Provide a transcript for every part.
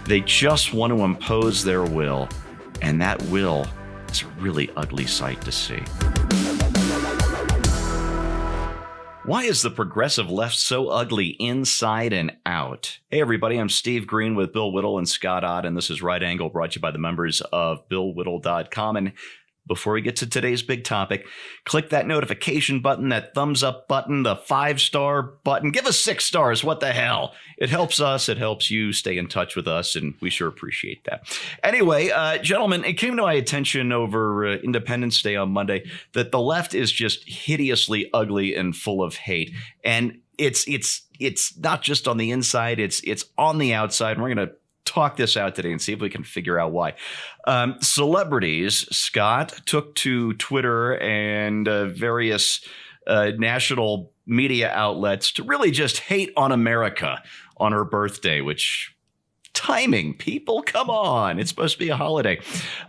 They just want to impose their will, and that will is a really ugly sight to see. Why is the progressive left so ugly inside and out? Hey, everybody, I'm Steve Green with Bill Whittle and Scott Ott, and this is Right Angle, brought to you by the members of BillWhittle.com. And before we get to today's big topic, click that notification button, that thumbs up button, the 5-star button. Give us 6 stars. What the hell? It helps us. It helps you stay in touch with us, and we sure appreciate that. Anyway, gentlemen, it came to my attention over Independence Day on Monday that the left is just hideously ugly and full of hate. And it's not just on the inside, it's on the outside. And we're going to talk this out today and see if we can figure out why. Celebrities, Scott, took to Twitter and various national media outlets to really just hate on America on her birthday, which timing, people, come on. It's supposed to be a holiday.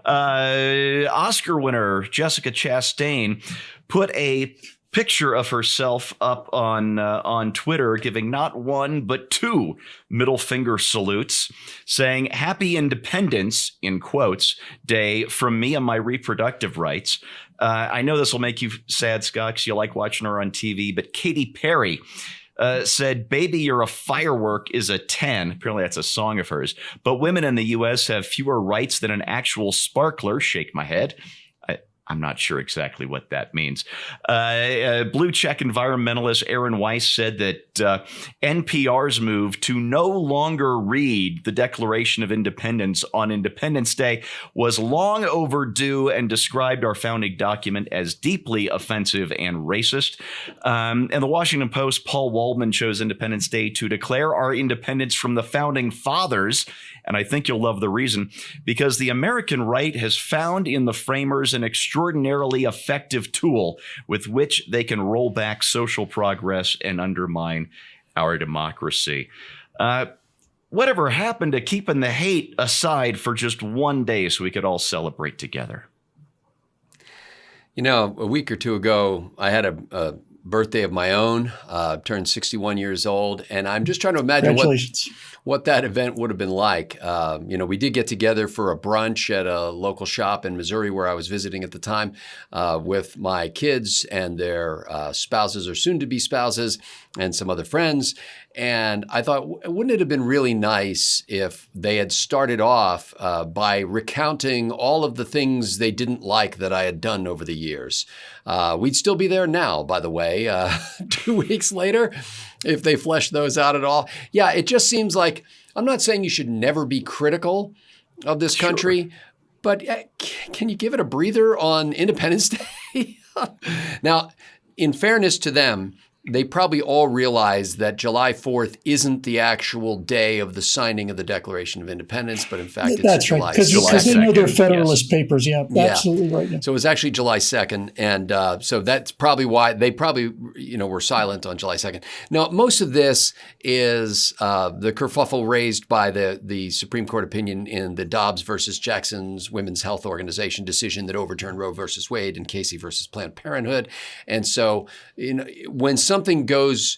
Oscar winner Jessica Chastain put a picture of herself up on Twitter, giving not one but 2 middle finger salutes, saying "Happy Independence" in quotes Day from me and my reproductive rights. I know this will make you sad, Scott, because you like watching her on TV, but Katy Perry said, "Baby, you're a firework" is a 10. Apparently that's a song of hers. But women in the U.S. have fewer rights than an actual sparkler. Shake my head. I'm not sure exactly what that means. Blue check environmentalist Aaron Weiss said that NPR's move to no longer read the Declaration of Independence on Independence Day was long overdue and described our founding document as deeply offensive and racist. And the Washington Post, Paul Waldman chose Independence Day to declare our independence from the founding fathers. And I think you'll love the reason, because the American right has found in the framers an extraordinarily effective tool with which they can roll back social progress and undermine our democracy. Whatever happened to keeping the hate aside for just one day so we could all celebrate together? You know, a week or two ago, I had a birthday of my own, turned 61 years old, and I'm just trying to imagine what that event would have been like. We did get together for a brunch at a local shop in Missouri where I was visiting at the time with my kids and their spouses or soon-to-be spouses and some other friends. And I thought, wouldn't it have been really nice if they had started off by recounting all of the things they didn't like that I had done over the years? We'd still be there now, by the way, 2 weeks later, if they fleshed those out at all. Yeah, it just seems like, I'm not saying you should never be critical of this country, but can you give it a breather on Independence Day? Now, in fairness to them, they probably all realize that July 4th isn't the actual day of the signing of the Declaration of Independence, but in fact, it's that's July, right, because they know they're Federalist papers. Yeah, absolutely right. Yeah. So it was actually July 2nd, and so that's probably why they probably were silent on July 2nd. Now, most of this is the kerfuffle raised by the Supreme Court opinion in the Dobbs versus Jackson's Women's Health Organization decision that overturned Roe versus Wade and Casey versus Planned Parenthood. And so when something goes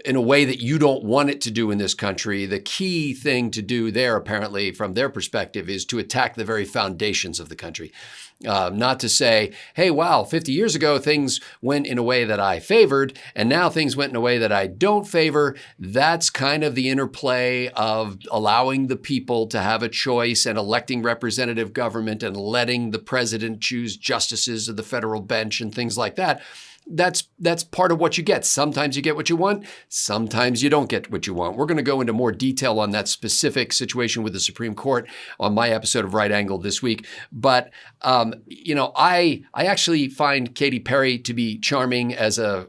in a way that you don't want it to do in this country, the key thing to do there, apparently, from their perspective, is to attack the very foundations of the country. Not to say, hey, wow, 50 years ago, things went in a way that I favored, and now things went in a way that I don't favor. That's kind of the interplay of allowing the people to have a choice and electing representative government and letting the president choose justices of the federal bench and things like that. That's part of what you get. Sometimes you get what you want. Sometimes you don't get what you want. We're going to go into more detail on that specific situation with the Supreme Court on my episode of Right Angle this week. But, I actually find Katy Perry to be charming as a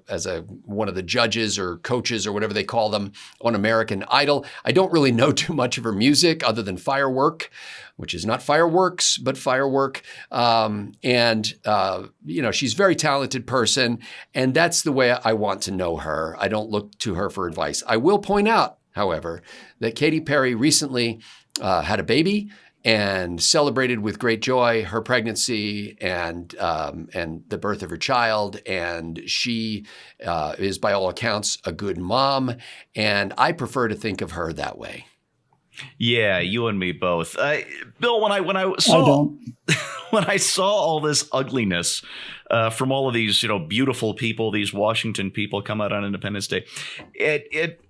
one of the judges or coaches or whatever they call them on American Idol. I don't really know too much of her music other than Firework, which is not fireworks, but firework. She's a very talented person, and that's the way I want to know her. I don't look to her for advice. I will point out, however, that Katy Perry recently had a baby and celebrated with great joy her pregnancy and the birth of her child. And she is, by all accounts, a good mom. And I prefer to think of her that way. Yeah, you and me both. Bill, when I I saw don't. when I saw all this ugliness from all of these, beautiful people, these Washington people come out on Independence Day, it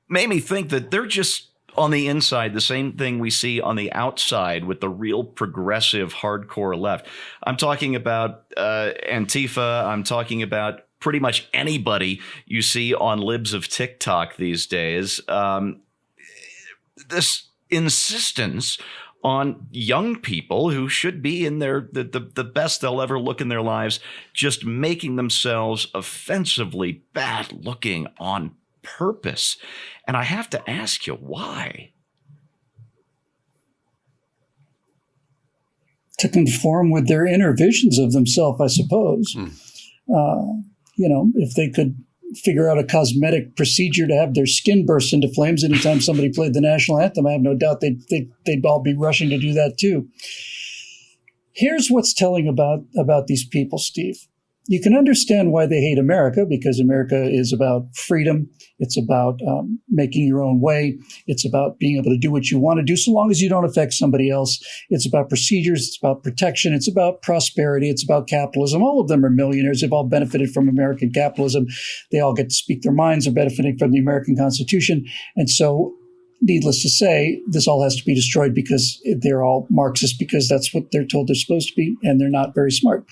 made me think that they're just on the inside the same thing we see on the outside with the real progressive hardcore left. I'm talking about Antifa. I'm talking about pretty much anybody you see on libs of TikTok these days. This insistence on young people who should be in the best they'll ever look in their lives, just making themselves offensively bad looking on purpose. And I have to ask you, why? To conform with their inner visions of themselves, I suppose. If they could figure out a cosmetic procedure to have their skin burst into flames anytime somebody played the national anthem, I have no doubt they'd all be rushing to do that too. Here's what's telling about these people, Steve. You can understand why they hate America, because America is about freedom. It's about making your own way. It's about being able to do what you want to do so long as you don't affect somebody else. It's about procedures. It's about protection. It's about prosperity. It's about capitalism. All of them are millionaires. They've all benefited from American capitalism. They all get to speak their minds. They're benefiting from the American Constitution. And so, needless to say, this all has to be destroyed because they're all Marxists, because that's what they're told they're supposed to be, and they're not very smart.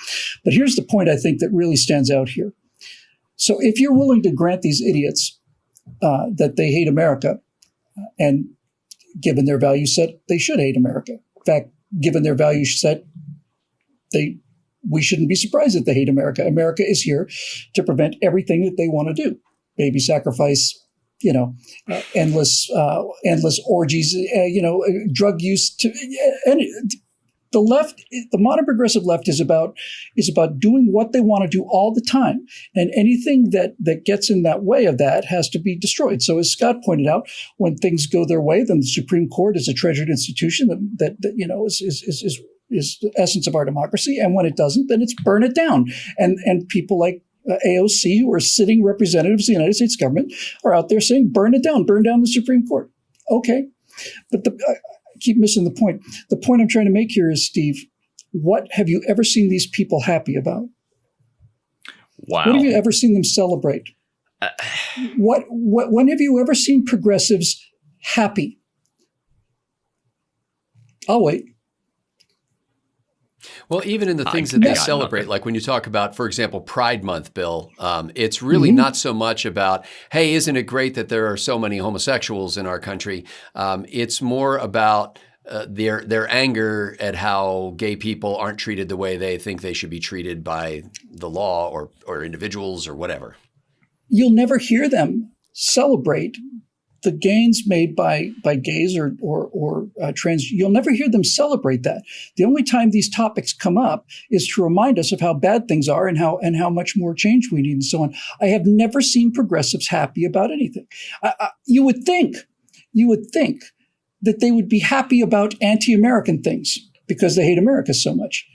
But here's the point I think that really stands out here. So if you're willing to grant these idiots that they hate America, and given their value set, they should hate America. In fact, given their value set, we shouldn't be surprised that they hate America. America is here to prevent everything that they want to do. Baby sacrifice, endless orgies, drug use. The left, the modern progressive left, is about doing what they want to do all the time, and anything that gets in that way of that has to be destroyed. So, as Scott pointed out, when things go their way, then the Supreme Court is a treasured institution that is the essence of our democracy, and when it doesn't, then it's burn it down. And people like AOC, who are sitting representatives of the United States government, are out there saying, burn it down, burn down the Supreme Court. Okay. But I keep missing the point. The point I'm trying to make here is, Steve, what have you ever seen these people happy about? Wow. What have you ever seen them celebrate? When have you ever seen progressives happy? I'll wait. Well, even in the things that they celebrate, like when you talk about, for example, Pride Month, Bill, it's really not so much about, hey, isn't it great that there are so many homosexuals in our country? It's more about their anger at how gay people aren't treated the way they think they should be treated by the law or individuals or whatever. You'll never hear them celebrate the gains made by gays or trans. You'll never hear them celebrate that. The only time these topics come up is to remind us of how bad things are and how much more change we need and so on. I have never seen progressives happy about anything. You would think that they would be happy about anti-American things because they hate America so much.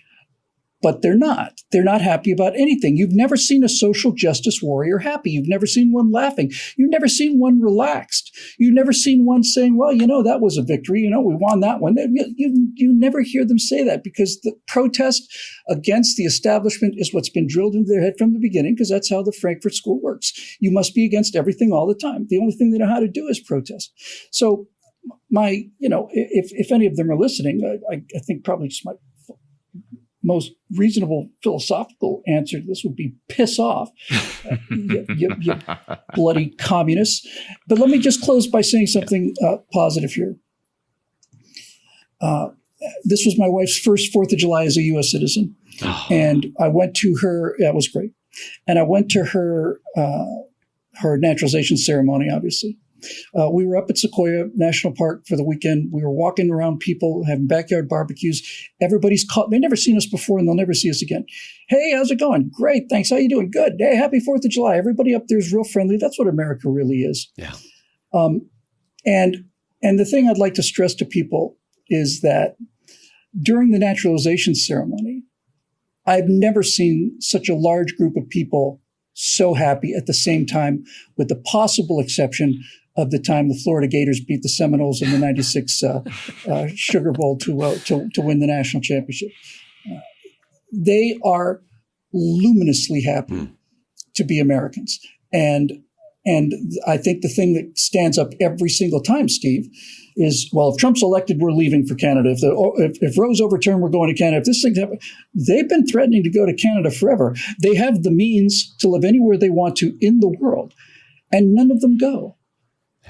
But they're not. They're not happy about anything. You've never seen a social justice warrior happy. You've never seen one laughing. You've never seen one relaxed. You've never seen one saying, well, that was a victory. We won that one. You never hear them say that, because the protest against the establishment is what's been drilled into their head from the beginning, because that's how the Frankfurt School works. You must be against everything all the time. The only thing they know how to do is protest. So if any of them are listening, I think probably just my most reasonable philosophical answer to this would be piss off, you bloody communists. But let me just close by saying something positive here. This was my wife's first 4th of July as a U.S. citizen. Oh. And I went to her, it was great. And I went to her naturalization ceremony, obviously. We were up at Sequoia National Park for the weekend. We were walking around, people having backyard barbecues. Everybody's caught. They've never seen us before, and they'll never see us again. Hey, how's it going? Great, thanks. How you doing? Good. Hey, happy 4th of July. Everybody up there is real friendly. That's what America really is. Yeah. And the thing I'd like to stress to people is that during the naturalization ceremony, I've never seen such a large group of people so happy at the same time, with the possible exception of the time the Florida Gators beat the Seminoles in the '96 Sugar Bowl to win the national championship. They are luminously happy to be Americans, and I think the thing that stands up every single time, Steve, is, well, if Trump's elected, we're leaving for Canada. If Roe's overturned, we're going to Canada. If this thing happens, they've been threatening to go to Canada forever. They have the means to live anywhere they want to in the world, and none of them go.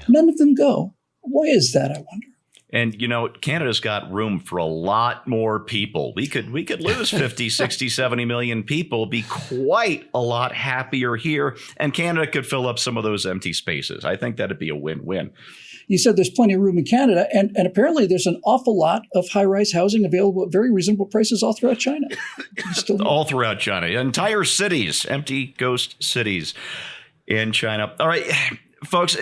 None of them go. Why is that, I wonder? And, Canada's got room for a lot more people. We could lose 50, 60, 70 million people, be quite a lot happier here, and Canada could fill up some of those empty spaces. I think that'd be a win-win. You said there's plenty of room in Canada, and apparently there's an awful lot of high-rise housing available at very reasonable prices all throughout China. All throughout China. Entire cities, empty ghost cities in China. All right, folks,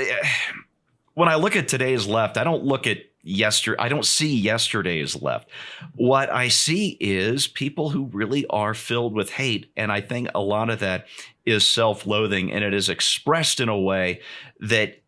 when I look at today's left, I don't see yesterday's left. What I see is people who really are filled with hate, and I think a lot of that is self-loathing, and it is expressed in a way that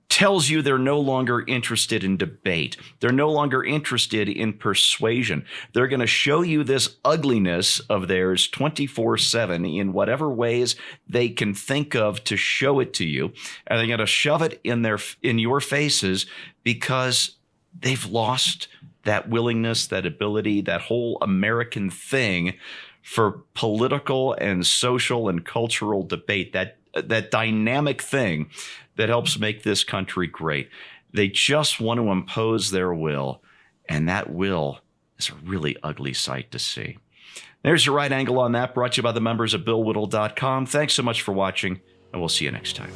tells you they're no longer interested in debate. They're no longer interested in persuasion. They're going to show you this ugliness of theirs 24/7 in whatever ways they can think of to show it to you. And they're going to shove it in your faces because they've lost that willingness, that ability, that whole American thing for political and social and cultural debate, that dynamic thing that helps make this country great. They just want to impose their will, and that will is a really ugly sight to see. There's your right angle on that, brought to you by the members of BillWhittle.com. Thanks so much for watching, and we'll see you next time.